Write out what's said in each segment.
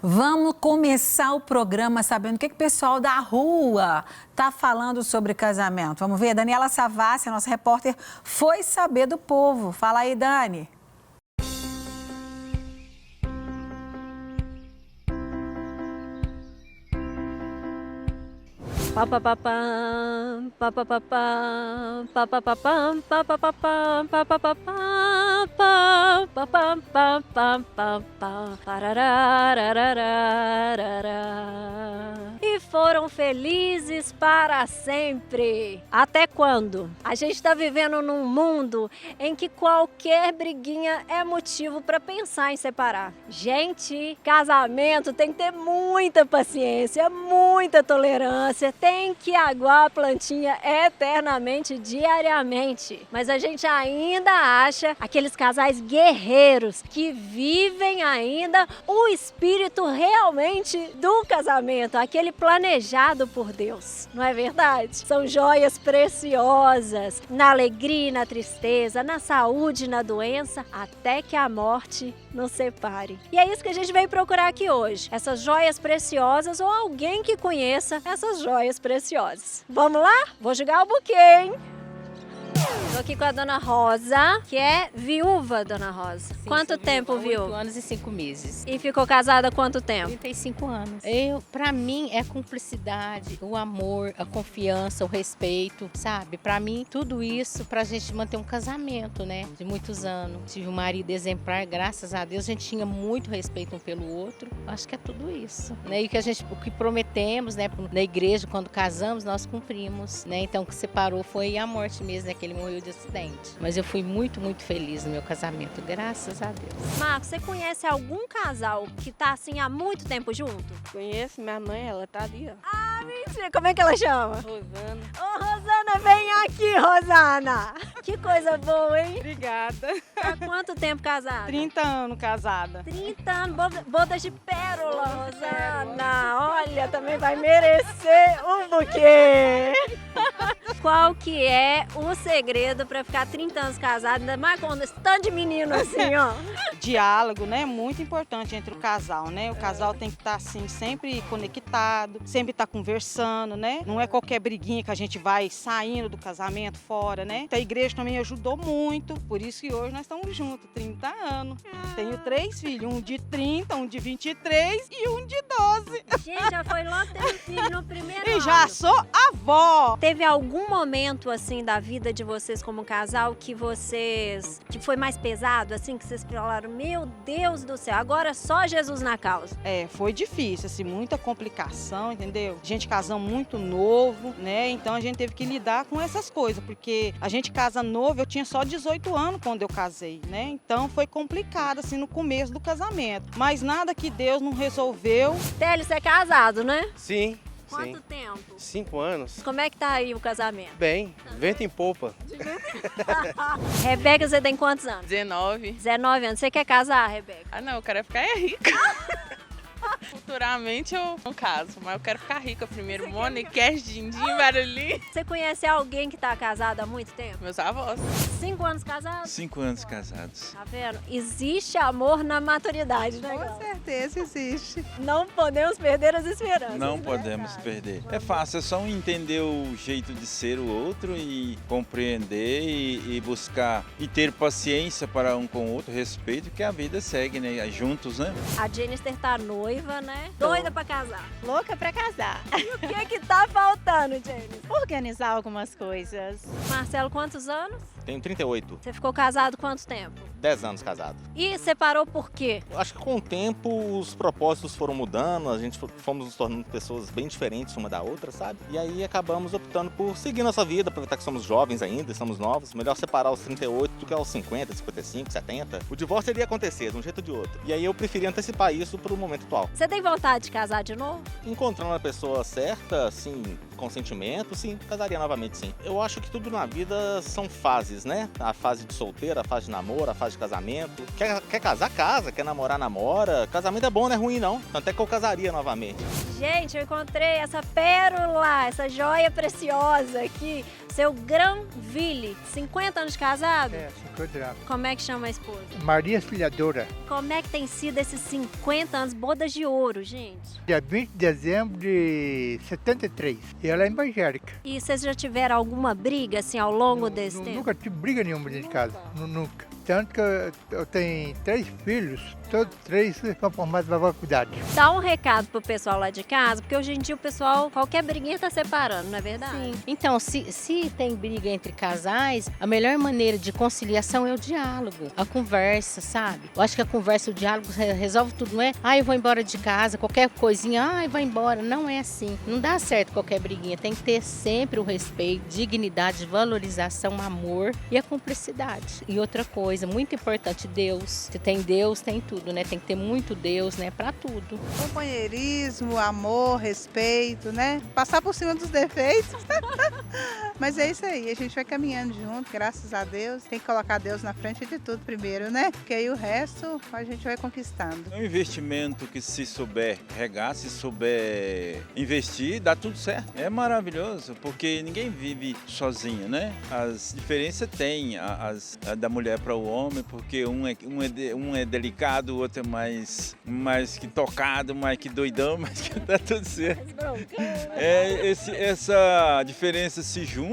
Vamos começar o programa sabendo o que o pessoal da rua está falando sobre casamento. Vamos ver? Daniela Savassi, nossa repórter, foi saber do povo. Fala aí, Dani. Papapapam, papapapam, papapapam, papapapam, papapapam, papapapam, papapapam, pararararararará. E foram felizes para sempre. Até quando? A gente está vivendo num mundo em que qualquer briguinha é motivo para pensar em separar. Gente, casamento tem que ter muita paciência, muita tolerância, tem que aguar a plantinha eternamente, diariamente. Mas a gente ainda acha aqueles casais guerreiros que vivem ainda o espírito realmente do casamento, aquele planejado por Deus. Não é verdade? São joias preciosas, na alegria e na tristeza, na saúde e na doença, até que a morte nos separe. E é isso que a gente veio procurar aqui hoje. Essas joias preciosas ou alguém que conheça essas joias preciosas. Vamos lá? Vou jogar o buquê, hein? Estou aqui com a Dona Rosa, que é viúva, Dona Rosa. Sim, Quanto tempo viúva? 8 anos e 5 meses. E ficou casada há quanto tempo? 35 anos. Pra mim, é a cumplicidade, o amor, a confiança, o respeito, sabe? Pra mim, tudo isso pra gente manter um casamento, né? De muitos anos. Tive um marido exemplar, graças a Deus. A gente tinha muito respeito um pelo outro. Acho que é tudo isso, né? E o que prometemos, né? Na igreja, quando casamos, nós cumprimos, né? Então, o que separou foi a morte mesmo, né? Que ele morreu de acidente. Mas eu fui muito, muito feliz no meu casamento, graças a Deus. Marcos, você conhece algum casal que tá assim há muito tempo junto? Conheço, minha mãe, ela tá ali, ó. Ah, mentira! Como é que ela chama? Rosana. Ô, Rosana, vem aqui, Rosana! Que coisa boa, hein? Obrigada. Há quanto tempo casada? 30 anos casada. 30 anos, bodas de pérola, Rosana! Olha, também vai merecer um buquê! Qual que é o segredo para ficar 30 anos casado, ainda mais com esse tanto de menino assim, ó? Diálogo, né? Muito importante entre o casal, né? O casal tem que estar assim, sempre conectado, sempre estar conversando, né? Não é qualquer briguinha que a gente vai saindo do casamento fora, né? Então, a igreja também ajudou muito, por isso que hoje nós estamos juntos, 30 anos. Tenho 3 filhos, um de 30, um de 23 e um de 12. Gente, já foi logo ter filho no primeiro E ano. já sou avó. Teve algum momento assim da vida de vocês como casal que foi mais pesado, assim, que vocês falaram, meu Deus do céu, agora só Jesus na causa? Foi difícil, assim, muita complicação, entendeu? A gente casou muito novo, né? Então a gente teve que lidar com essas coisas, porque a gente casa novo, eu tinha só 18 anos quando eu casei, né? Então foi complicado, assim, no começo do casamento. Mas nada que Deus não resolveu. Télio, você é casado, né? Sim, Quanto sim. tempo? 5 anos. Como é que tá aí o casamento? Bem, vento em popa. Rebeca, você tem quantos anos? 19. 19 anos. Você quer casar, Rebeca? Ah, não, eu quero ficar rica. Futuramente eu não caso, mas eu quero ficar rica primeiro. Mônica, cash, din-din, barulhinho. Você conhece alguém que tá casado há muito tempo? Meus avós. 5 anos casados? 5 anos casados. Tá vendo? Existe amor na maturidade, né? Com certeza existe. Não podemos perder as esperanças. Não né? podemos perder. É fácil, é só um entender o jeito de ser o outro e compreender e buscar e ter paciência para um com o outro, respeito, que a vida segue, né? Juntos, né? A Jennifer tá noiva, né? Doida pra casar. Louca pra casar. E o que tá faltando, Jennifer? Organizar algumas coisas. Marcelo, quantos anos? Tenho 38, Você ficou casado quanto tempo? 10 anos casado. E separou por quê? Eu acho que com o tempo os propósitos foram mudando, a gente fomos nos tornando pessoas bem diferentes uma da outra, sabe? E aí acabamos optando por seguir nossa vida, aproveitar que somos jovens ainda, somos novos. Melhor separar os 38 do que aos 50, 55, 70. O divórcio iria acontecer de um jeito ou de outro. E aí eu preferi antecipar isso para o momento atual. Você tem vontade de casar de novo? Encontrando a pessoa certa, assim, com sentimento, sim, casaria novamente, sim. Eu acho que tudo na vida são fases, né? A fase de solteiro, a fase de namoro, a fase de casamento. Quer casar, casa. Quer namorar, namora. Casamento é bom, não é ruim, não. Tanto é que eu casaria novamente. Gente, eu encontrei essa pérola, essa joia preciosa aqui. Seu Granville, 50 anos de casado? 50 anos. Como é que chama a esposa? Maria Auxiliadora, Como é que tem sido esses 50 anos, bodas de ouro, gente? dia 20 de dezembro de 73. E ela é evangélica. E vocês já tiveram alguma briga, assim, ao longo desse tempo? Nunca tive briga nenhuma dentro de casa, nunca. Tanto que eu tenho 3 filhos, todos 3 são formados na faculdade. Dá um recado pro pessoal lá de casa, porque hoje em dia o pessoal, qualquer briguinha tá separando, não é verdade? Sim. Então, se tem briga entre casais, a melhor maneira de conciliação é o diálogo, a conversa, sabe? Eu acho que a conversa, o diálogo resolve tudo, não é? Eu vou embora de casa, qualquer coisinha, vai embora. Não é assim. Não dá certo qualquer briguinha. Tem que ter sempre o respeito, dignidade, valorização, amor e a cumplicidade. E outra coisa, muito importante, Deus. Se tem Deus, tem tudo, né? Tem que ter muito Deus, né? Pra tudo. Companheirismo, amor, respeito, né? Passar por cima dos defeitos. Mas é isso aí, a gente vai caminhando junto, graças a Deus. Tem que colocar Deus na frente de tudo primeiro, né? Porque aí o resto a gente vai conquistando. É um investimento que, se souber regar, se souber investir, dá tudo certo. É maravilhoso, porque ninguém vive sozinho, né? As diferenças tem, a da mulher para o homem, porque um é delicado, o outro é mais que tocado, mais que doidão, mas que dá tudo certo. Essa diferença se junta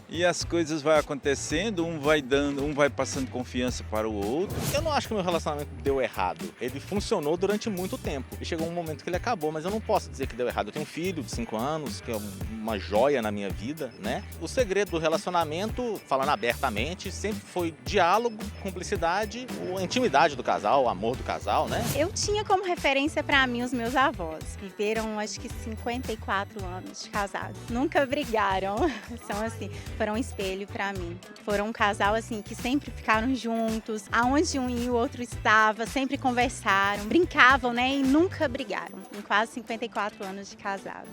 e as coisas vão acontecendo, um vai passando confiança para o outro. Eu não acho que o meu relacionamento deu errado. Ele funcionou durante muito tempo. E chegou um momento que ele acabou, mas eu não posso dizer que deu errado. Eu tenho um filho de 5 anos, que é uma joia na minha vida, né? O segredo do relacionamento, falando abertamente, sempre foi diálogo, cumplicidade, a intimidade do casal, o amor do casal, né? Eu tinha como referência para mim os meus avós. Viveram, acho que 54 anos de casados. Nunca brigaram. São assim, foram um espelho para mim. Foram um casal assim que sempre ficaram juntos. Aonde um e o outro estava, sempre conversaram, brincavam, né? E nunca brigaram. Em quase 54 anos de casado.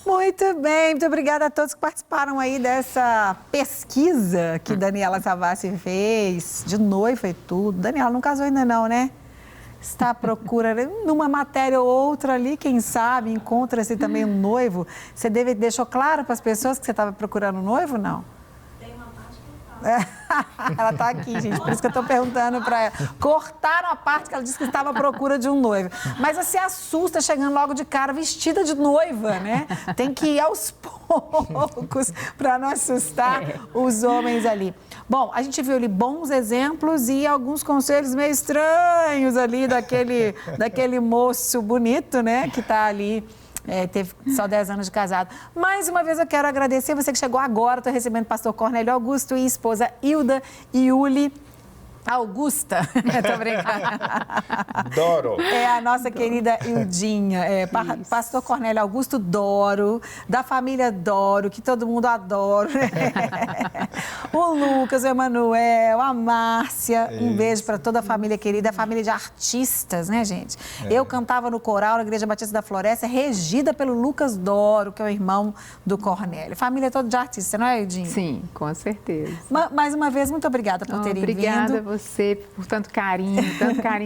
Muito bem, muito obrigada a todos que participaram aí dessa pesquisa que Daniela Savassi fez. De noiva e tudo. Daniela não casou ainda não, né? Está à procura, numa matéria ou outra ali, quem sabe, encontra-se também um noivo. Você deixou claro para as pessoas que você estava procurando um noivo, não? Tem uma parte que eu falo. Ela está aqui, gente, por isso que eu estou perguntando para ela. Cortaram a parte que ela disse que estava à procura de um noivo. Mas você assusta chegando logo de cara vestida de noiva, né? Tem que ir aos poucos para não assustar os homens ali. Bom, a gente viu ali bons exemplos e alguns conselhos meio estranhos ali daquele moço bonito, né? Que está ali, teve só 10 anos de casado. Mais uma vez eu quero agradecer você que chegou agora. Estou recebendo o pastor Cornélio Augusto e esposa Hilda Iuli Augusta. Tô brincando. Doro. É a nossa querida Hildinha. Pastor Cornélio Augusto Doro, da família Doro, que todo mundo adora. O Lucas, o Emanuel, a Márcia. Um beijo para toda a família querida, a família de artistas, né, gente? Eu cantava no coral na Igreja Batista da Floresta, regida pelo Lucas Doro, que é o irmão do Cornélio. Família toda de artistas, não é, Hildinha? Sim, com certeza. Mais uma vez, muito obrigada por terem vindo. Obrigada você por tanto carinho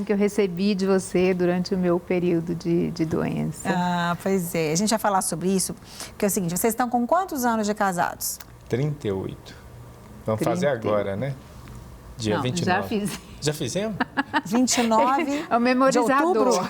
que eu recebi de você durante o meu período de doença. Pois é. A gente vai falar sobre isso, que é o seguinte, vocês estão com quantos anos de casados? 38. Vamos fazer agora, né? Dia 29. Já fiz. Já fizemos? 29 é o memorizador. de outubro?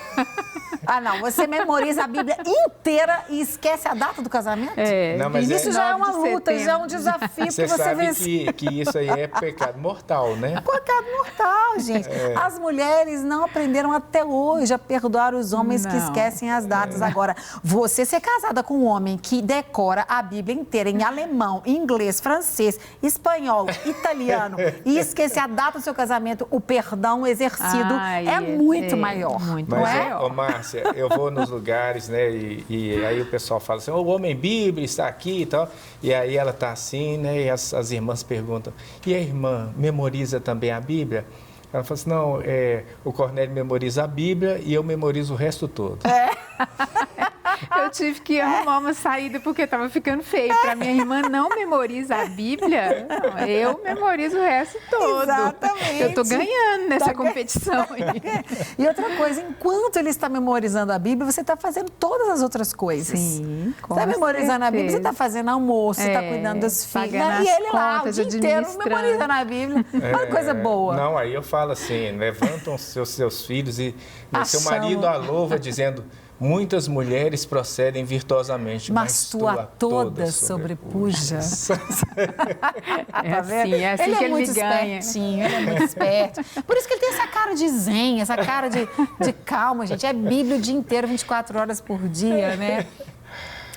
Não, você memoriza a Bíblia inteira e esquece a data do casamento? Não, mas isso já é uma luta, já é um desafio você que você sabe vence. que isso aí é pecado mortal, né? Pecado mortal, gente. As mulheres não aprenderam até hoje a perdoar os homens que esquecem as datas. Agora, você ser casada com um homem que decora a Bíblia inteira em alemão, inglês, francês, espanhol, italiano e esquecer a data do seu casamento, o perdão exercido é muito maior. Muito não maior. Ô, Márcia, eu vou nos lugares, né, e aí o pessoal fala assim, o homem bíblia está aqui e tal, e aí ela está assim, né, e as irmãs perguntam, e a irmã memoriza também a Bíblia? Ela fala assim, não, o Cornélio memoriza a Bíblia e eu memorizo o resto todo. Eu tive que arrumar uma saída porque estava ficando feio. Para minha irmã não memoriza a Bíblia, não, eu memorizo o resto todo. Exatamente. Eu estou ganhando nessa competição aí. E outra coisa, enquanto ele está memorizando a Bíblia, você está fazendo todas as outras coisas. Sim, com Você está memorizando a Bíblia, você está fazendo almoço, você está cuidando dos filhos. E ele lá o dia inteiro memorizando a Bíblia. Olha que coisa boa. Não, aí eu falo assim, levantam seus filhos e seu marido a louva dizendo... Muitas mulheres procedem virtuosamente, mas tu a todas sobrepujas. É assim ele que é muito me ganha. espertinho, ele é muito esperto. Por isso que ele tem essa cara de zen, essa cara de calma, gente. É Bíblia o dia inteiro, 24 horas por dia, né?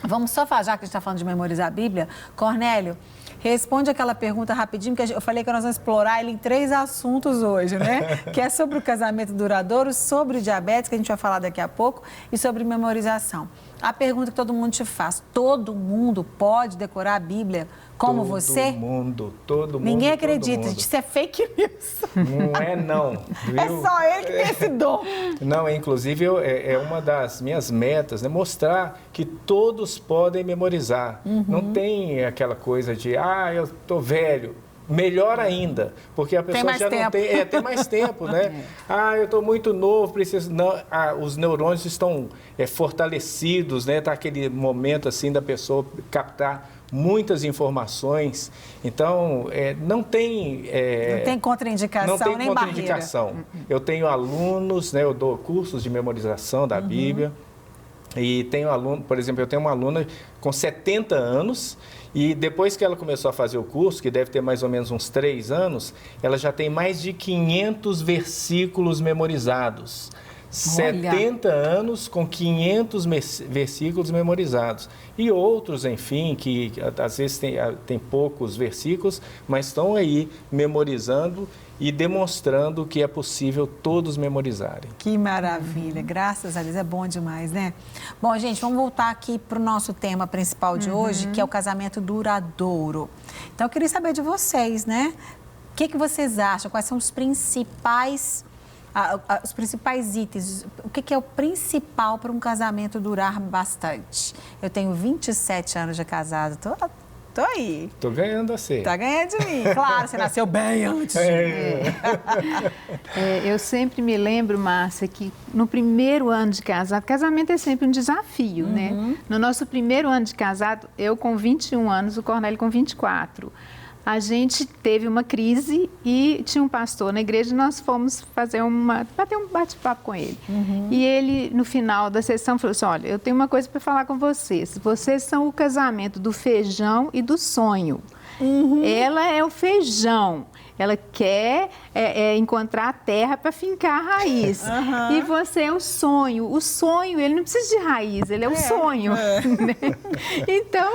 Vamos só falar, já que a gente está falando de memorizar a Bíblia. Cornélio, responde aquela pergunta rapidinho, porque eu falei que nós vamos explorar ele em 3 assuntos hoje, né? Que é sobre o casamento duradouro, sobre diabetes, que a gente vai falar daqui a pouco, e sobre memorização. A pergunta que todo mundo te faz, todo mundo pode decorar a Bíblia como você? Todo mundo. Ninguém acredita, gente, isso é fake news. Não é não, viu? É só ele que tem esse dom. Não, inclusive é uma das minhas metas, né? Mostrar que todos podem memorizar. Não tem aquela coisa de, eu tô velho. Melhor ainda, porque a pessoa já não tem mais tempo, né? Eu estou muito novo, preciso... Não, os neurônios estão fortalecidos, né? Tá aquele momento assim da pessoa captar muitas informações. Então, não tem... não tem contraindicação, não tem nem contraindicação. barreira. Eu tenho alunos, né? Eu dou cursos de memorização da Bíblia. E tenho aluno, por exemplo, eu tenho uma aluna com 70 anos e depois que ela começou a fazer o curso, que deve ter mais ou menos uns 3 anos, ela já tem mais de 500 versículos memorizados. Olha. 70 anos com 500 versículos memorizados. E outros, enfim, que às vezes tem poucos versículos, mas estão aí memorizando e demonstrando que é possível todos memorizarem. Que maravilha, graças a Deus, é bom demais, né? Bom, gente, vamos voltar aqui para o nosso tema principal de hoje, que é o casamento duradouro. Então, eu queria saber de vocês, né? O que vocês acham? Quais são os principais itens? O que é o principal para um casamento durar bastante? Eu tenho 27 anos de casado, tô aí. Tô ganhando você. Tá ganhando de mim. Claro, você nasceu bem antes. Eu sempre me lembro, Márcia, que no primeiro ano de casado, casamento é sempre um desafio, né? No nosso primeiro ano de casado, eu com 21 anos, o Cornélio com 24. A gente teve uma crise e tinha um pastor na igreja e nós fomos bater um bate-papo com ele. E ele, no final da sessão, falou assim, olha, eu tenho uma coisa para falar com vocês. Vocês são o casamento do feijão e do sonho. Ela é o feijão. Ela quer encontrar a terra para fincar a raiz. E você é o sonho. O sonho, ele não precisa de raiz, ele é o sonho. Né? Então,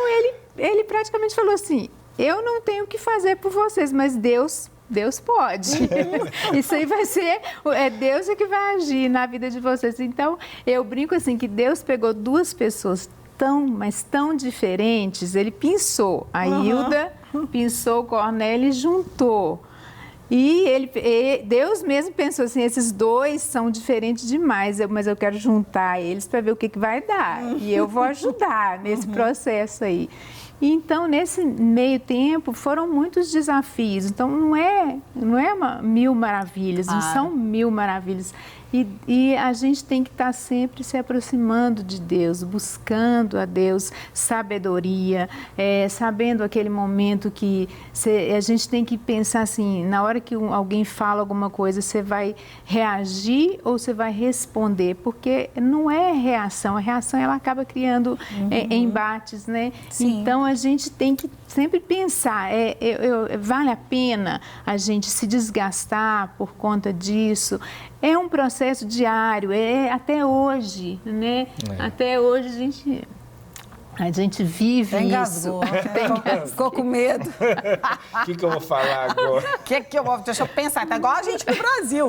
ele praticamente falou assim, eu não tenho o que fazer por vocês, mas Deus pode. Isso aí vai ser... Deus é que vai agir na vida de vocês. Então, eu brinco assim, que Deus pegou 2 pessoas mas tão diferentes. Ele pensou. A Hilda pensou o Cornélio e juntou. E Deus mesmo pensou assim, esses 2 são diferentes demais, mas eu quero juntar eles para ver o que vai dar. E eu vou ajudar nesse processo aí. Então, nesse meio tempo, foram muitos desafios. Então, não é 1000 maravilhas, não são 1000 maravilhas. E a gente tem que estar sempre se aproximando de Deus, buscando a Deus sabedoria, sabendo aquele momento que a gente tem que pensar assim, na hora que alguém fala alguma coisa, você vai reagir ou você vai responder? Porque não é reação, a reação ela acaba criando embates, né? Sim. Então, a gente tem que sempre pensar, vale a pena a gente se desgastar por conta disso? É um processo diário, até hoje, né? Até hoje a gente vive Engasgou. isso. Ficou com medo. O que eu vou falar agora? Deixa eu pensar, tá igual a gente no Brasil.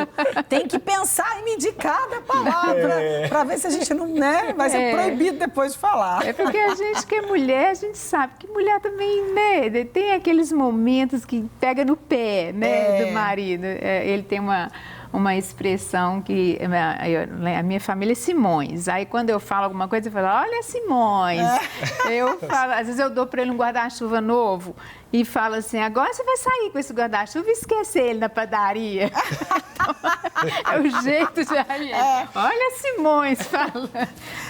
Tem que pensar e medir cada palavra para ver se a gente não vai ser proibido depois de falar. É porque a gente que é mulher, a gente sabe que mulher também, né, tem aqueles momentos que pega no pé, né, do marido. Ele tem uma uma expressão que a minha família é Simões. Aí quando eu falo alguma coisa, eu falo, olha Simões. Eu falo, às vezes eu dou para ele um guarda-chuva novo e falo assim, agora você vai sair com esse guarda-chuva e esquecer ele na padaria. É o jeito de olha Simões, fala.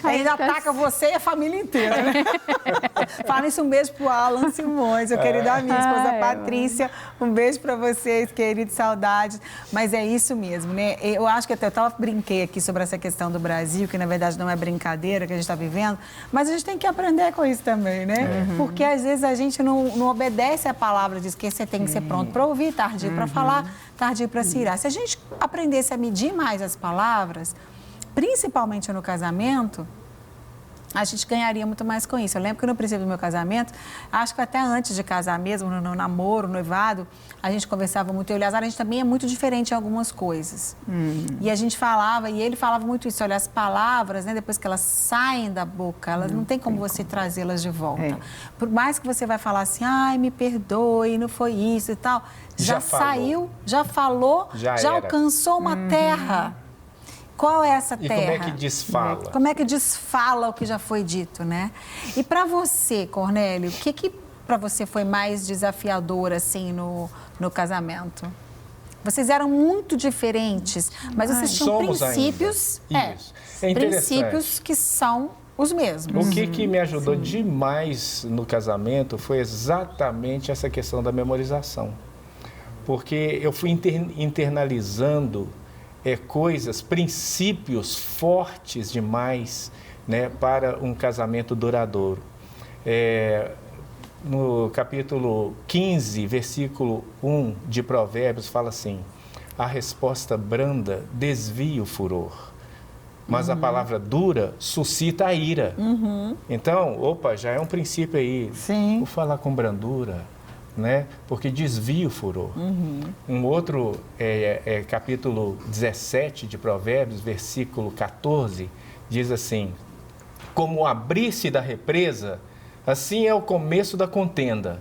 Ainda ataca você e a família inteira, né? Fala isso, um beijo pro Alan Simões, meu querido amigo, esposa Patrícia. Um beijo para vocês, queridos, saudades. Mas é isso mesmo, né? Eu acho que até brinquei aqui sobre essa questão do Brasil, que na verdade não é brincadeira que a gente está vivendo, mas a gente tem que aprender com isso também, né? Porque às vezes a gente não obedece a palavra, diz que você tem que ser pronto para ouvir, tardio para falar, tardio para se irar. Se a gente aprendesse a medir mais as palavras, principalmente no casamento, a gente ganharia muito mais com isso. Eu lembro que no princípio do meu casamento, acho que até antes de casar mesmo, no namoro, no noivado, a gente conversava muito. Eu e o Eleazar, a gente também é muito diferente em algumas coisas. E a gente falava, e ele falava muito isso, olha, as palavras, né, depois que elas saem da boca, elas não tem como você trazê-las de volta. Por mais que você vai falar assim, ai, me perdoe, não foi isso e tal, já saiu, já falou, já alcançou uma terra. Qual é essa terra? E como é que desfala? Como é que desfala o que já foi dito, né? E para você, Cornélio, o que para você foi mais desafiador, assim, no casamento? Vocês eram muito diferentes, mas vocês tinham princípios... princípios que são os mesmos. O que me ajudou demais no casamento foi exatamente essa questão da memorização. Porque eu fui internalizando... coisas, princípios fortes demais, né, para um casamento duradouro. No capítulo 15, versículo 1 de Provérbios, fala assim, a resposta branda desvia o furor, mas a palavra dura suscita a ira. Então, já é um princípio aí. Sim. Vou falar com brandura, né? Porque desvia o furor. Um outro, capítulo 17 de Provérbios, versículo 14, diz assim, como o abrir-se da represa, assim é o começo da contenda.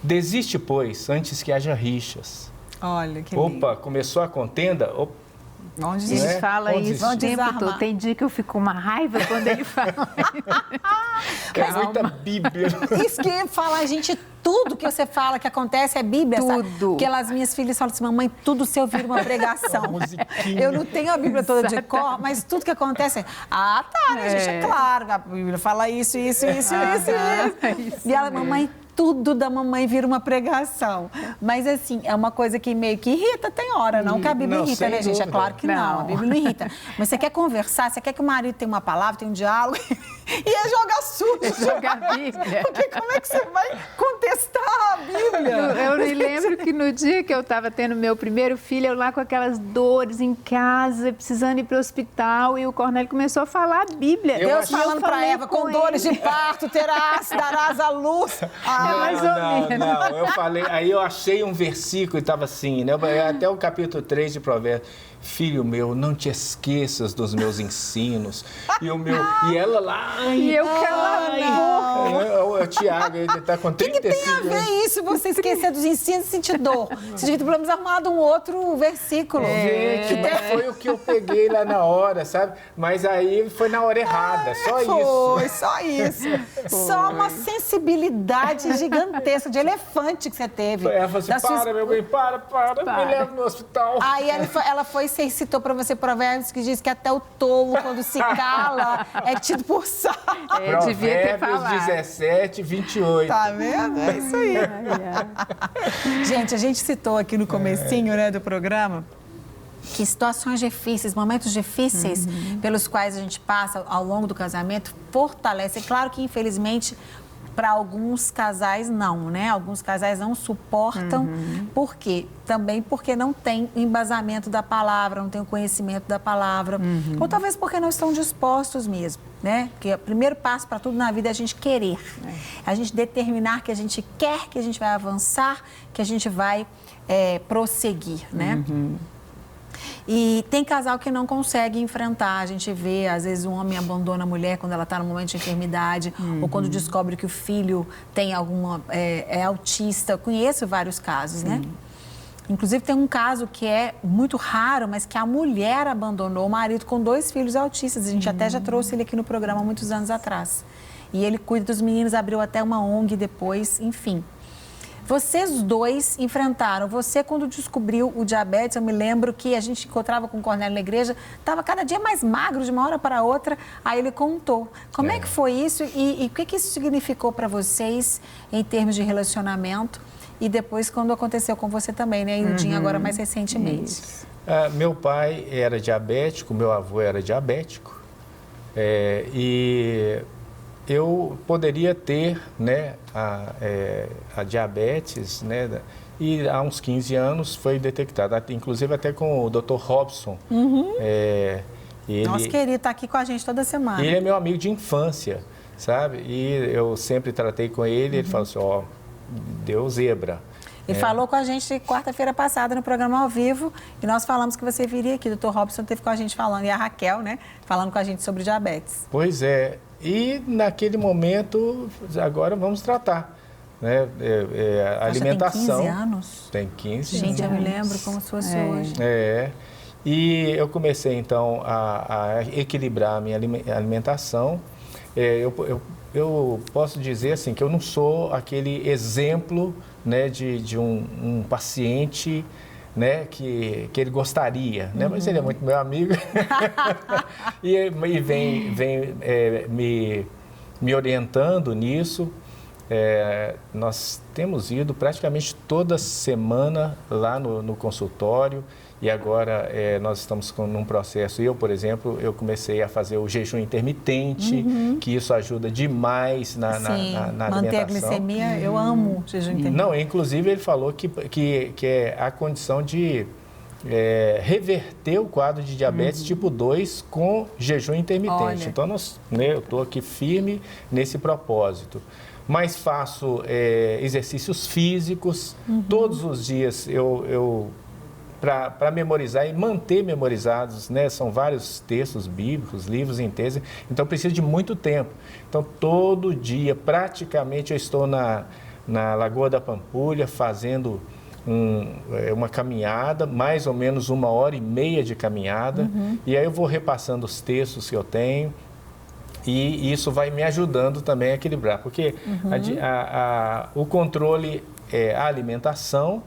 Desiste, pois, antes que haja rixas. Olha, que lindo. Começou a contenda... Onde ele fala isso o tempo todo. Tem dia que eu fico com uma raiva quando ele fala. É muita Bíblia. Isso que eu ia falar, gente, tudo que você fala que acontece é Bíblia, tudo. Sabe? Porque as minhas filhas falam assim, mamãe, tudo se eu vir uma pregação. Eu não tenho a Bíblia toda de cor, mas tudo que acontece é... Ah, tá, né, gente? É claro, a Bíblia fala isso. E ela, mamãe, tudo da mamãe vira uma pregação. Mas, assim, é uma coisa que meio que irrita, tem hora, não que a Bíblia irrita, né, gente? É claro que não, a Bíblia não irrita. Mas você quer conversar, você quer que o marido tenha uma palavra, tenha um diálogo, e é jogar sujo. É jogar a Bíblia. Porque como é que você vai contestar a Bíblia? Eu me lembro que no dia que eu estava tendo meu primeiro filho, eu lá com aquelas dores em casa, precisando ir para o hospital, e o Cornélio começou a falar a Bíblia. Deus falando para Eva, com dores de parto, darás à luz. Não, eu falei, aí eu achei um versículo e estava assim, né? Até o capítulo 3 de Provérbios. Filho meu, não te esqueças dos meus ensinos. E ela lá... E eu calando. O Tiago, ele está com 35 anos. O que tem a ver isso, você esquecer dos ensinos e sentir dor? Você devia ter pelo menos arrumado um outro versículo. Gente, mas foi o que eu peguei lá na hora, sabe? Mas aí foi na hora errada, Só isso. Só uma sensibilidade gigantesca de elefante que você teve. Ela falou assim, meu bem, para, me leva no hospital. Aí ela foi você citou para você Provérbios que diz que até o tolo, quando se cala, é tido por sábio. Devia ter falado. Provérbios 17, 28. Tá vendo? É isso aí. Gente, a gente citou aqui no comecinho, né, do programa que situações difíceis, momentos difíceis pelos quais a gente passa ao longo do casamento fortalece. É claro que, infelizmente, para alguns casais não, né? Alguns casais não suportam. Por quê? Também porque não tem o embasamento da palavra, não tem o conhecimento da palavra. Ou talvez porque não estão dispostos mesmo, né? Porque o primeiro passo para tudo na vida é a gente querer. A gente determinar que a gente quer, que a gente vai avançar, que a gente vai prosseguir, né? E tem casal que não consegue enfrentar. A gente vê, às vezes, um homem abandona a mulher quando ela está no momento de enfermidade, ou quando descobre que o filho tem alguma... é autista. Eu conheço vários casos, né? Inclusive, tem um caso que é muito raro, mas que a mulher abandonou o marido com 2 filhos autistas. A gente até já trouxe ele aqui no programa há muitos anos atrás. E ele cuida dos meninos, abriu até uma ONG depois, enfim. Vocês dois enfrentaram. Você, quando descobriu o diabetes, eu me lembro que a gente encontrava com o Cornélio na igreja, estava cada dia mais magro, de uma hora para outra. Aí ele contou. Como é que foi isso e o que isso significou para vocês em termos de relacionamento? E depois, quando aconteceu com você também, né? E o Dinho agora mais recentemente. Meu pai era diabético, meu avô era diabético. E eu poderia ter, né, a diabetes, né? E há uns 15 anos foi detectada, inclusive até com o Dr. Robson. Nosso querido está aqui com a gente toda semana. Ele é meu amigo de infância, sabe? E eu sempre tratei com ele, ele falou assim, ó, deu zebra. Ele falou com a gente quarta-feira passada no programa ao vivo e nós falamos que você viria aqui. O Dr. Robson esteve com a gente falando, e a Raquel, né, falando com a gente sobre diabetes. Pois é. E naquele momento, agora vamos tratar. Né? A alimentação. Tem 15 anos? Tem 15 anos. Gente, eu me lembro como se fosse hoje. E eu comecei, então, a equilibrar a minha alimentação. Eu posso dizer assim que eu não sou aquele exemplo, né, de um paciente, né, que ele gostaria, né, mas ele é muito meu amigo e vem me orientando nisso. Nós temos ido praticamente toda semana lá no consultório. E agora nós estamos num processo, por exemplo, eu comecei a fazer o jejum intermitente, que isso ajuda demais na alimentação. Manter a glicemia, eu amo jejum intermitente. Não, inclusive ele falou que é a condição de reverter o quadro de diabetes tipo 2 com jejum intermitente. Olha. Então, eu estou aqui firme nesse propósito. Mas faço exercícios físicos, todos os dias para memorizar e manter memorizados, né? São vários textos bíblicos, livros inteiros, então precisa de muito tempo. Então, todo dia, praticamente, eu estou na Lagoa da Pampulha fazendo uma caminhada, mais ou menos 1h30 de caminhada, e aí eu vou repassando os textos que eu tenho, e isso vai me ajudando também a equilibrar, porque o controle é a alimentação,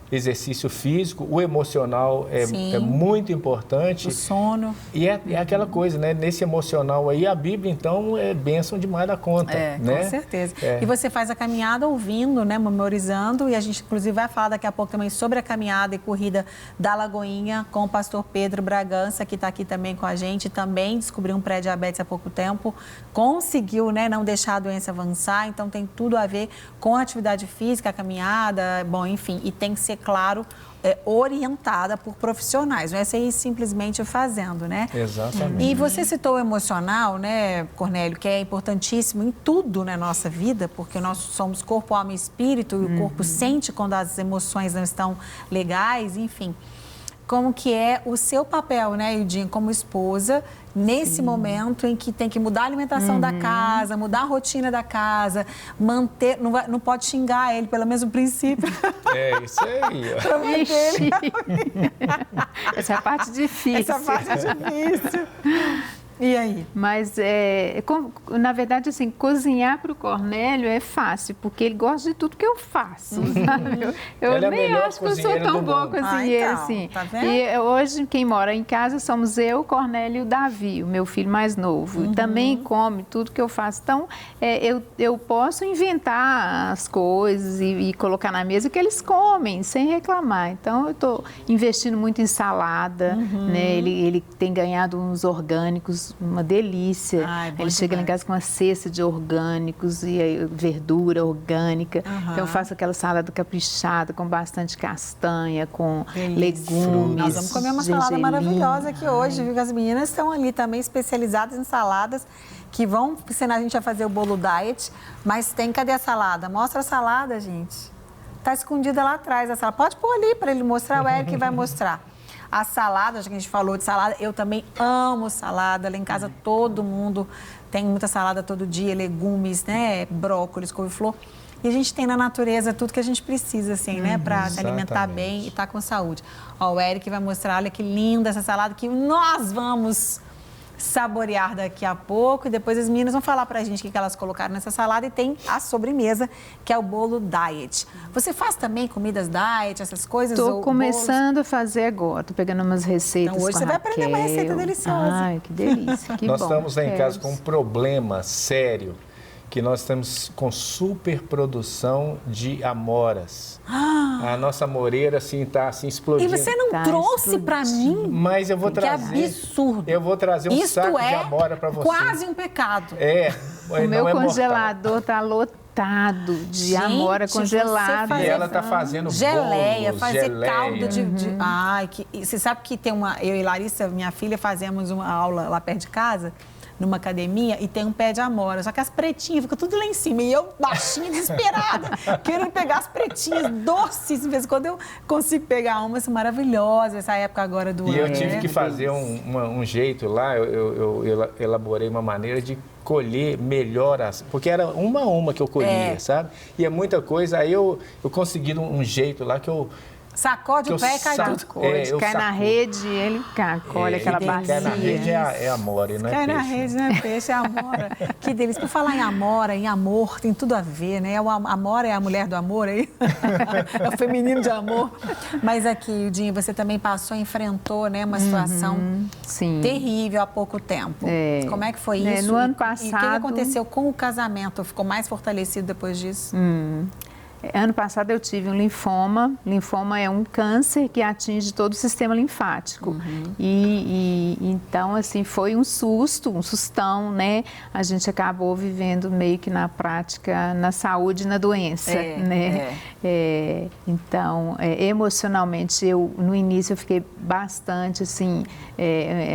exercício físico, o emocional é muito importante. O sono. E é aquela coisa, né? Nesse emocional aí, a Bíblia, então, é bênção demais da conta. Né? Com certeza. E você faz a caminhada ouvindo, né? Memorizando, e a gente, inclusive, vai falar daqui a pouco também sobre a caminhada e corrida da Lagoinha com o pastor Pedro Bragança, que está aqui também com a gente, também descobriu um pré-diabetes há pouco tempo, conseguiu, né, não deixar a doença avançar, então tem tudo a ver com a atividade física, a caminhada, bom, enfim, e tem que ser, claro, orientada por profissionais, não é sair simplesmente fazendo, né? Exatamente. E você citou o emocional, né, Cornélio, que é importantíssimo em tudo na nossa vida, porque nós somos corpo, alma e espírito, e o corpo sente quando as emoções não estão legais, enfim. Como que é o seu papel, né, Ildinha, como esposa, nesse momento em que tem que mudar a alimentação da casa, mudar a rotina da casa, manter, não pode xingar ele pelo mesmo princípio. É isso aí. Essa é a parte difícil. Essa parte é difícil. E aí? Mas, na verdade, assim, cozinhar para o Cornélio é fácil, porque ele gosta de tudo que eu faço, sabe? Eu nem acho que eu sou tão boa cozinheira assim. Tá vendo? E hoje, quem mora em casa somos eu, Cornélio e o Davi, o meu filho mais novo. E também come tudo que eu faço. Então, eu posso inventar as coisas e colocar na mesa que eles comem, sem reclamar. Então, eu estou investindo muito em salada, né? Ele tem ganhado uns orgânicos, uma delícia. Ele chega lá em casa com uma cesta de orgânicos e aí, verdura orgânica. Então eu faço aquela salada caprichada com bastante castanha, com legumes. Nós vamos comer uma salada maravilhosa aqui hoje, viu? As meninas estão ali também especializadas em saladas que vão ensinar a gente a fazer o bolo diet, mas cadê a salada? Mostra a salada, gente. Tá escondida lá atrás a salada. Pode pôr ali para ele mostrar, o Eric vai mostrar. A salada, já que a gente falou de salada, eu também amo salada. Lá em casa todo mundo tem muita salada todo dia, legumes, né? Brócolis, couve-flor. E a gente tem na natureza tudo que a gente precisa, assim, né? Para se alimentar bem e estar com saúde. Ó, o Eric vai mostrar, olha que linda essa salada que nós vamos saborear daqui a pouco. E depois as meninas vão falar pra gente o que elas colocaram nessa salada. E tem a sobremesa, que é o bolo diet. Você faz também comidas diet, essas coisas? Estou começando a fazer agora. Estou pegando umas receitas então, hoje com você vai aprender uma receita deliciosa. Ai, que delícia, que Nós bom. estamos lá em casa com um problema sério, que nós estamos com superprodução de amoras. A nossa amoreira, assim, está assim, explodindo. E você não trouxe para mim? Mas eu vou trazer. Que absurdo. Eu vou trazer um saco de amora para você. Quase um pecado. O meu congelador está lotado de amora congelada. E ela está fazendo geleia, bolos, fazer geleia. caldo de... Ai, você sabe que tem uma... Eu e Larissa, minha filha, fazemos uma aula lá perto de casa, numa academia, e tem um pé de amora. Só que as pretinhas ficam tudo lá em cima. E eu, baixinha, desesperada, querendo pegar as pretinhas doces. De vez em quando eu consigo pegar umas maravilhosas, essa época agora do ano. E eu tive que fazer um jeito lá, eu elaborei uma maneira de colher melhor porque era uma a uma que eu colhia, sabe? E é muita coisa, aí eu consegui um jeito lá que eu... Sacode o pé e cai tudo. Cai na rede, ele colhe aquela bacia. Cai na rede é amora, não é cai peixe. Na rede não é peixe, é amora. Que delícia. Por falar em amora, em amor, tem tudo a ver, né? A amora é a mulher do amor aí. É o feminino de amor. Mas aqui, Dinha, você também enfrentou, né, uma situação terrível há pouco tempo. Como é que foi isso? No ano passado... E o que aconteceu com o casamento? Ficou mais fortalecido depois disso? Ano passado eu tive um linfoma. Linfoma é um câncer que atinge todo o sistema linfático. E então, assim, foi um sustão, né? A gente acabou vivendo meio que na prática, na saúde e na doença, né? Então, emocionalmente, no início eu fiquei bastante, assim,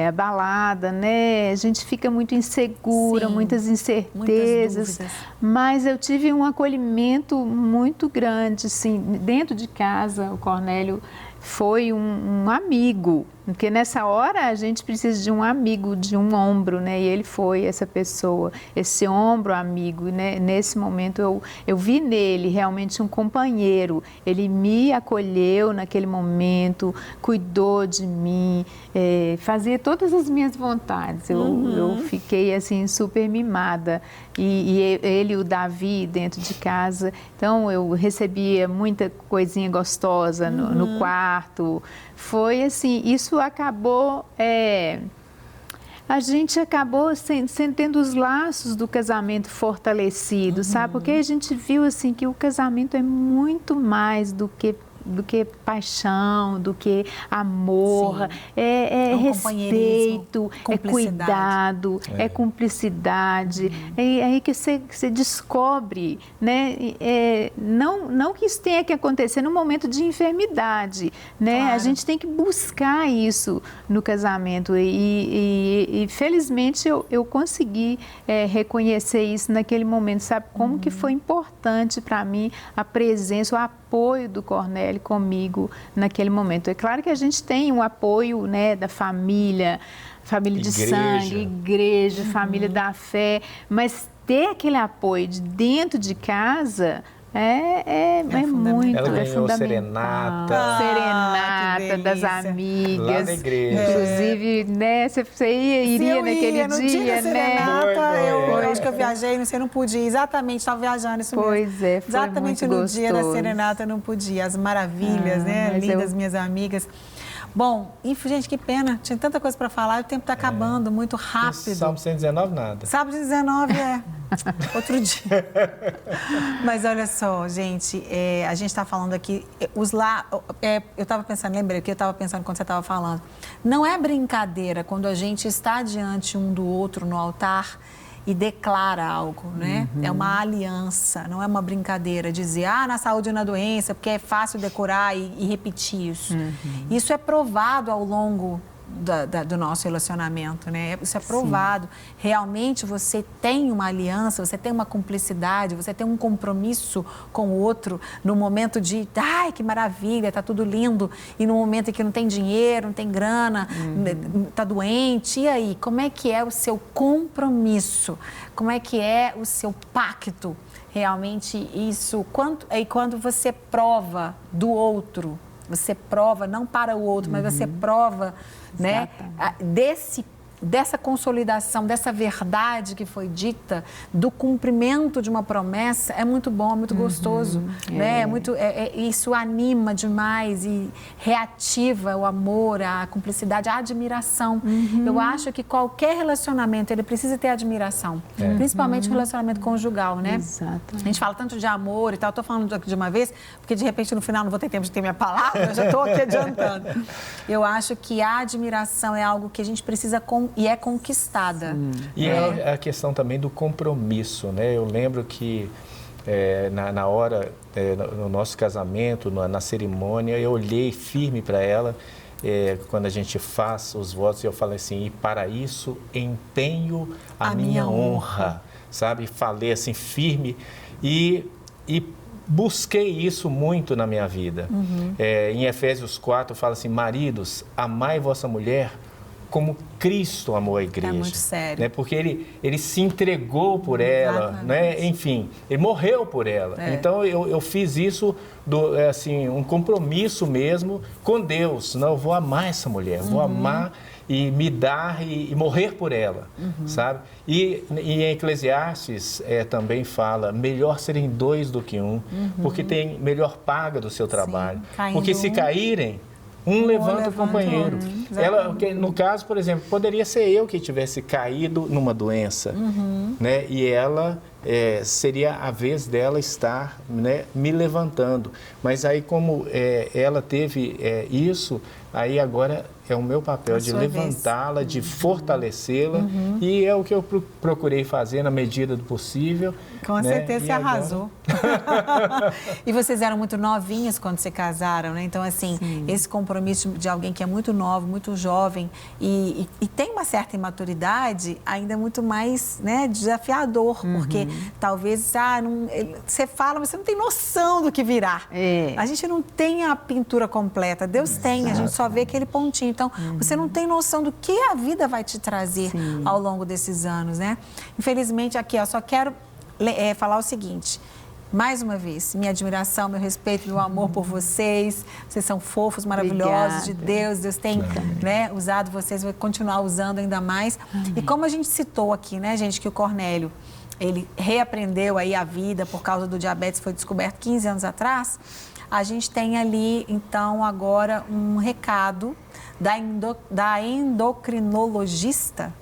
abalada, né? A gente fica muito insegura, muitas incertezas. Mas eu tive um acolhimento muito grande, assim, dentro de casa. O Cornélio foi um amigo, porque nessa hora a gente precisa de um amigo, de um ombro, né? E ele foi essa pessoa, esse ombro amigo, né? Nesse momento eu vi nele realmente um companheiro. Ele me acolheu naquele momento, cuidou de mim, fazia todas as minhas vontades. Eu fiquei assim super mimada. E ele e o Davi dentro de casa, então eu recebia muita coisinha gostosa no quarto. Foi assim, isso acabou, a gente acabou tendo os laços do casamento fortalecidos, sabe? Porque a gente viu assim que o casamento é muito mais do que paixão, do que amor, é respeito, é cuidado, é cumplicidade. É aí que você descobre, né? Não que isso tenha que acontecer no momento de enfermidade, né? Claro. A gente tem que buscar isso no casamento e felizmente eu consegui reconhecer isso naquele momento, sabe? Como que foi importante para mim a presença, o apoio do Cornélio comigo naquele momento. É claro que a gente tem um apoio, né, da família de sangue, igreja, família da fé, mas ter aquele apoio de dentro de casa é muito. Ela ganhou fundamental. Serenata das amigas. Lá na igreja. Inclusive, né, você iria naquele no dia, né? Eu acho que eu viajei, você não podia. Exatamente, estava viajando isso mesmo. Pois é, foi exatamente muito no gostoso. dia da serenata eu não podia. As maravilhas, né? Lindas minhas amigas. Bom, gente, que pena. Tinha tanta coisa para falar e o tempo está acabando muito rápido. Sábado 119, nada. Sábado 19 outro dia. Mas olha só, gente, a gente está falando aqui, eu estava pensando, lembrei que eu estava pensando quando você estava falando. Não é brincadeira quando a gente está diante um do outro no altar e declara algo, né? É uma aliança, não é uma brincadeira dizer, na saúde e na doença, porque é fácil decorar e repetir isso. Isso é provado ao longo do nosso relacionamento, né? Isso é provado. Sim. Realmente você tem uma aliança, você tem uma cumplicidade, você tem um compromisso com o outro no momento de, que maravilha, tá tudo lindo, e no momento em que não tem dinheiro, não tem grana, tá doente, e aí? Como é que é o seu compromisso? Como é que é o seu pacto realmente isso, quando você prova do outro, você prova não para o outro, mas você prova, né, dessa consolidação, dessa verdade que foi dita, do cumprimento de uma promessa, é muito bom, é muito gostoso, né? Isso anima demais e reativa o amor, a cumplicidade, a admiração. Eu acho que qualquer relacionamento, ele precisa ter admiração, principalmente o relacionamento conjugal, né? Exato. A gente fala tanto de amor e tal, estou falando de uma vez, porque de repente no final não vou ter tempo de ter minha palavra, eu já estou aqui adiantando. Eu acho que a admiração é algo que a gente precisa e é conquistada. E é a questão também do compromisso, né? Eu lembro que na hora, no nosso casamento, na cerimônia, eu olhei firme para ela, quando a gente faz os votos, eu falei assim, e para isso empenho a minha honra, sabe? Falei assim, firme e busquei isso muito na minha vida. Em Efésios 4, fala assim, maridos, amai vossa mulher como Cristo amou a igreja. É muito sério. Né? Porque ele se entregou por ela, né? Enfim, ele morreu por ela. Então, eu fiz isso, assim, um compromisso mesmo com Deus. Não, eu vou amar essa mulher, vou amar e me dar e morrer por ela, sabe? E em Eclesiastes também fala, melhor serem dois do que um, porque tem melhor paga do seu trabalho. Porque se caírem, um levanta o companheiro. No caso, por exemplo, poderia ser eu que tivesse caído numa doença, né? E ela seria a vez dela estar, né, me levantando. Mas aí como ela teve isso, aí agora é o meu papel de levantá-la, de fortalecê-la, e é o que eu procurei fazer na medida do possível. Com certeza você arrasou. E vocês eram muito novinhas quando se casaram, né? Então, assim, esse compromisso de alguém que é muito novo, muito jovem e tem uma certa imaturidade, ainda é muito mais, né, desafiador, porque talvez, você fala, mas você não tem noção do que virá. A gente não tem a pintura completa, Deus tem, a gente só vê aquele pontinho. Então, você não tem noção do que a vida vai te trazer ao longo desses anos, né? Infelizmente, aqui, ó, só quero falar o seguinte, mais uma vez, minha admiração, meu respeito, meu amor por vocês. Vocês são fofos, maravilhosos, de Deus. Deus tem, né, usado vocês, vai continuar usando ainda mais. E como a gente citou aqui, né, gente, que o Cornélio, ele reaprendeu aí a vida por causa do diabetes, foi descoberto 15 anos atrás. A gente tem ali, então, agora um recado da endocrinologista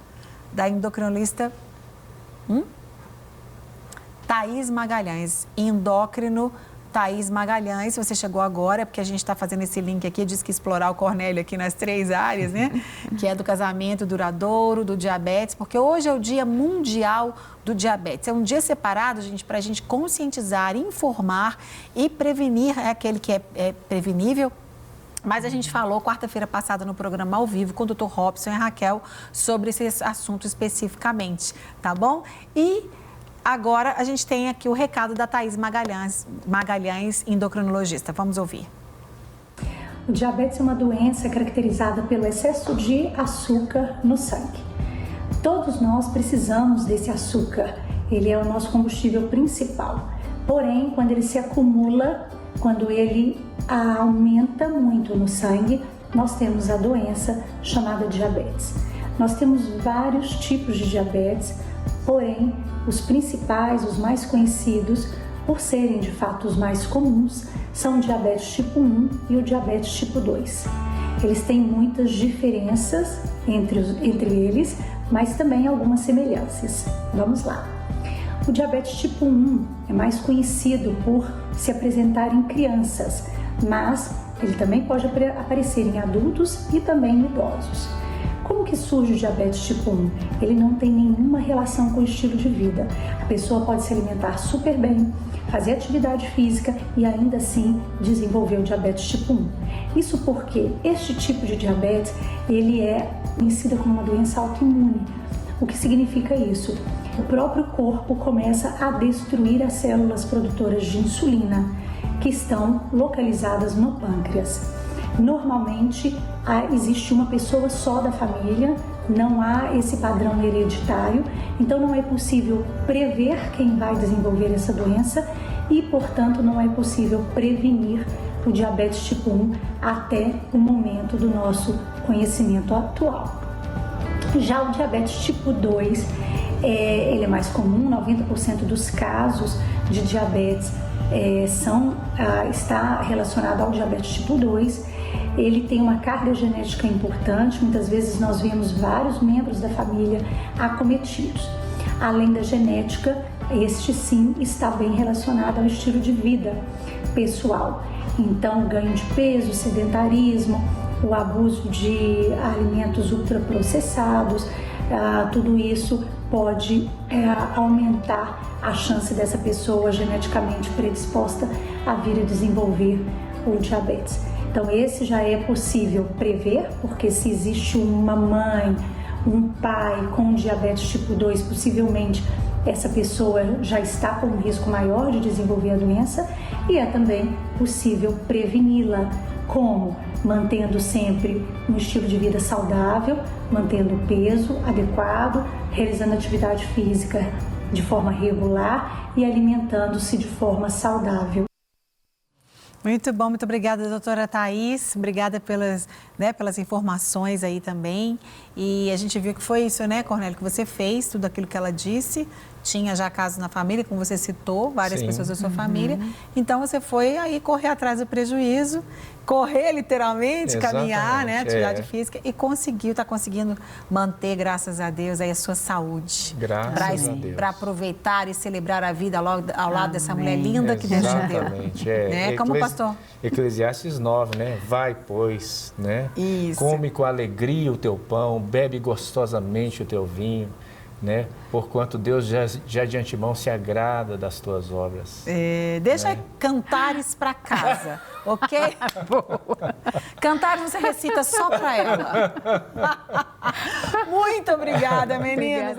Thaís Magalhães, endócrino Thaís Magalhães. Se você chegou agora, é porque a gente está fazendo esse link aqui, diz que explorar o Cornélio aqui nas 3 áreas, né? Que é do casamento duradouro, do diabetes, porque hoje é o Dia Mundial do Diabetes. É um dia separado, gente, para a gente conscientizar, informar e prevenir, aquele que é prevenível. Mas a gente falou quarta-feira passada no programa ao vivo com o Dr. Robson e a Raquel sobre esse assunto especificamente, tá bom? E agora a gente tem aqui o recado da Thaís Magalhães, endocrinologista. Vamos ouvir. O diabetes é uma doença caracterizada pelo excesso de açúcar no sangue. Todos nós precisamos desse açúcar, ele é o nosso combustível principal. Porém, quando ele se acumula, quando ele aumenta muito no sangue, nós temos a doença chamada diabetes. Nós temos vários tipos de diabetes, porém, os principais, os mais conhecidos, por serem de fato os mais comuns, são o diabetes tipo 1 e o diabetes tipo 2. Eles têm muitas diferenças entre eles, mas também algumas semelhanças. Vamos lá. O diabetes tipo 1 é mais conhecido por se apresentar em crianças, mas ele também pode aparecer em adultos e também em idosos. Como que surge o diabetes tipo 1? Ele não tem nenhuma relação com o estilo de vida. A pessoa pode se alimentar super bem, fazer atividade física e ainda assim desenvolver o diabetes tipo 1. Isso porque este tipo de diabetes, ele é conhecido como uma doença autoimune. O que significa isso? O próprio corpo começa a destruir as células produtoras de insulina, que estão localizadas no pâncreas. Normalmente, existe uma pessoa só da família não há esse padrão hereditário, então não é possível prever quem vai desenvolver essa doença e, portanto, não é possível prevenir o diabetes tipo 1 até o momento do nosso conhecimento atual. Já o diabetes tipo 2, ele é mais comum, 90% dos casos de diabetes está relacionado ao diabetes tipo 2. Ele tem uma carga genética importante, muitas vezes nós vemos vários membros da família acometidos. Além da genética, este sim está bem relacionado ao estilo de vida pessoal. Então, ganho de peso, sedentarismo, o abuso de alimentos ultraprocessados, tudo isso pode aumentar a chance dessa pessoa geneticamente predisposta a vir a desenvolver o diabetes. Então, esse já é possível prever, porque se existe uma mãe, um pai com diabetes tipo 2, possivelmente essa pessoa já está com um risco maior de desenvolver a doença, e é também possível preveni-la. Como? Mantendo sempre um estilo de vida saudável, mantendo o peso adequado, realizando atividade física de forma regular e alimentando-se de forma saudável. Muito bom, muito obrigada, doutora Thaís. Obrigada pelas informações aí também. E a gente viu que foi isso, né, Cornélio, que você fez, tudo aquilo que ela disse. Tinha já casos na família, como você citou, várias pessoas da sua família. Então, você foi aí correr atrás do prejuízo, correr literalmente, caminhar, né, atividade física, e está conseguindo manter, graças a Deus, aí a sua saúde. Graças a Deus. Para aproveitar e celebrar a vida ao lado dessa mulher linda que Deus te deu. Exatamente. Né? Como pastor? Eclesiastes 9, né? Vai, pois, né? Isso. Come com alegria o teu pão, bebe gostosamente o teu vinho, né? Porquanto Deus já de antemão se agrada das tuas obras. Deixa cantares para casa, ok? Cantares você recita só para ela. Muito obrigada, meninas.